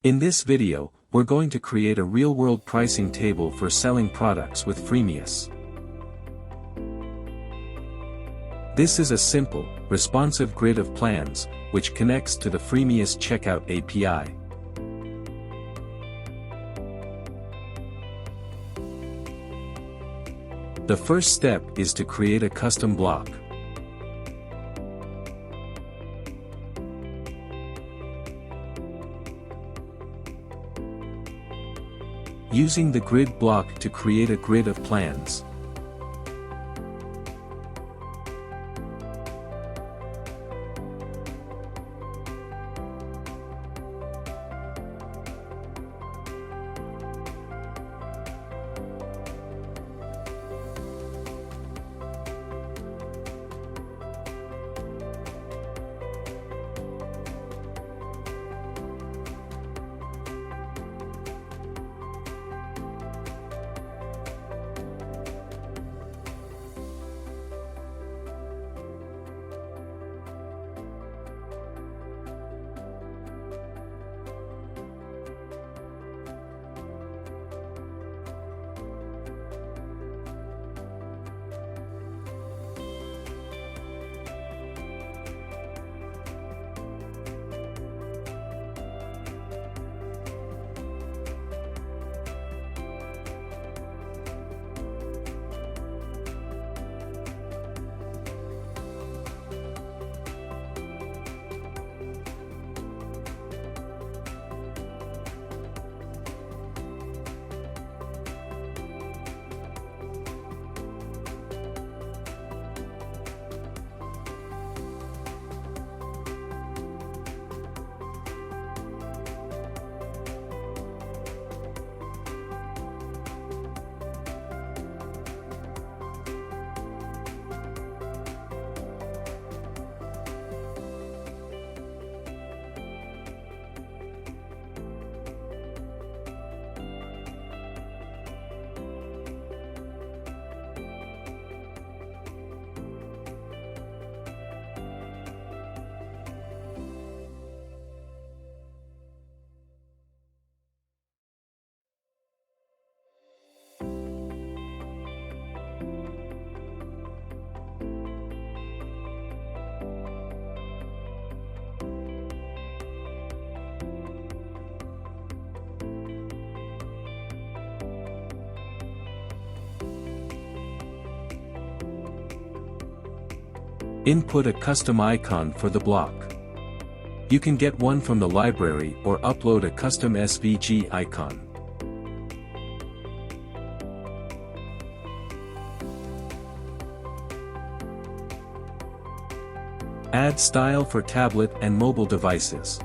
In this video, we're going to create a real-world pricing table for selling products with Freemius. This is a simple, responsive grid of plans, which connects to the Freemius Checkout API. The first step is to create a custom block. Using the grid block to create a grid of plans. Input a custom icon for the block. You can get one from the library or upload a custom SVG icon. Add style for tablet and mobile devices.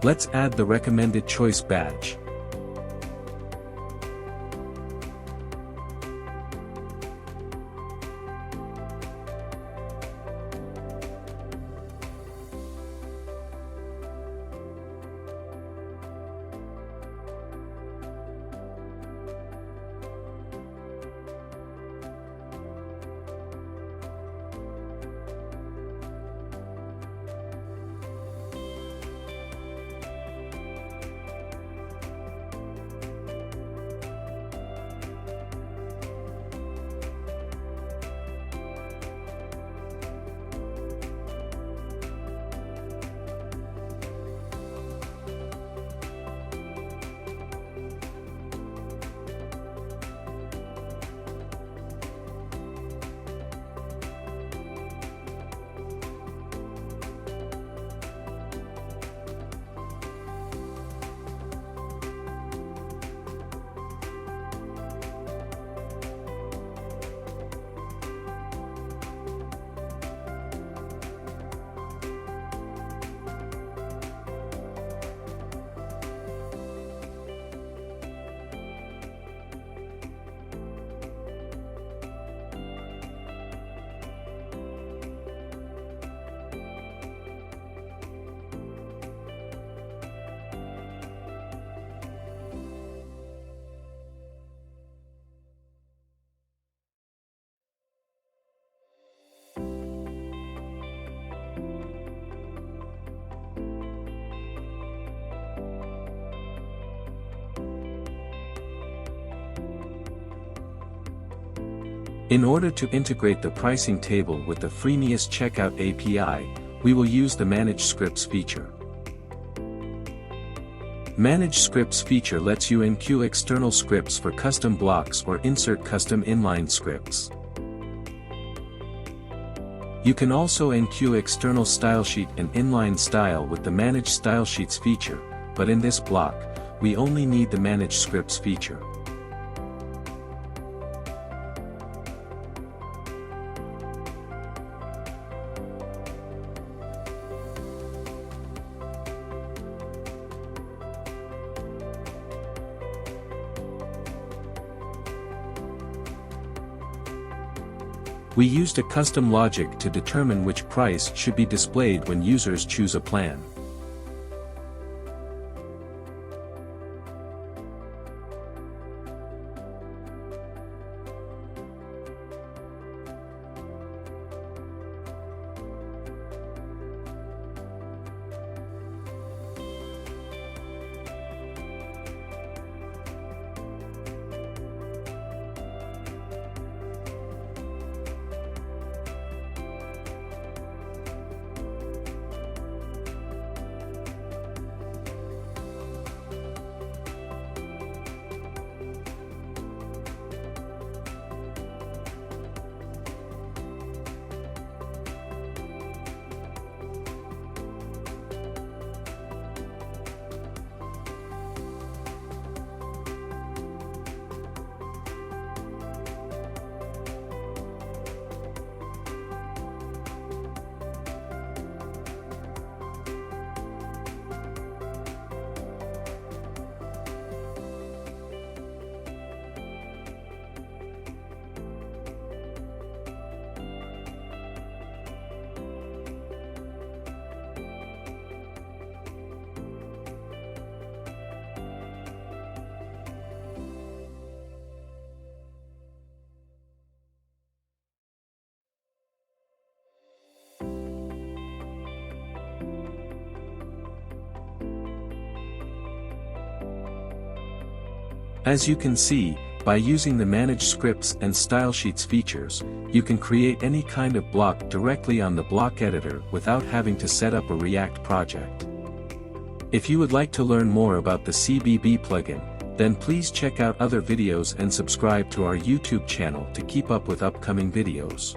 Let's add the recommended choice badge. In order to integrate the pricing table with the Freemius Checkout API, we will use the Manage Scripts feature. Manage Scripts feature lets you enqueue external scripts for custom blocks or insert custom inline scripts. You can also enqueue external stylesheet and inline style with the Manage Stylesheets feature, but in this block, we only need the Manage Scripts feature. We used a custom logic to determine which price should be displayed when users choose a plan. As you can see, by using the Manage Scripts and Stylesheets features, you can create any kind of block directly on the block editor without having to set up a React project. If you would like to learn more about the CBB plugin, then please check out other videos and subscribe to our YouTube channel to keep up with upcoming videos.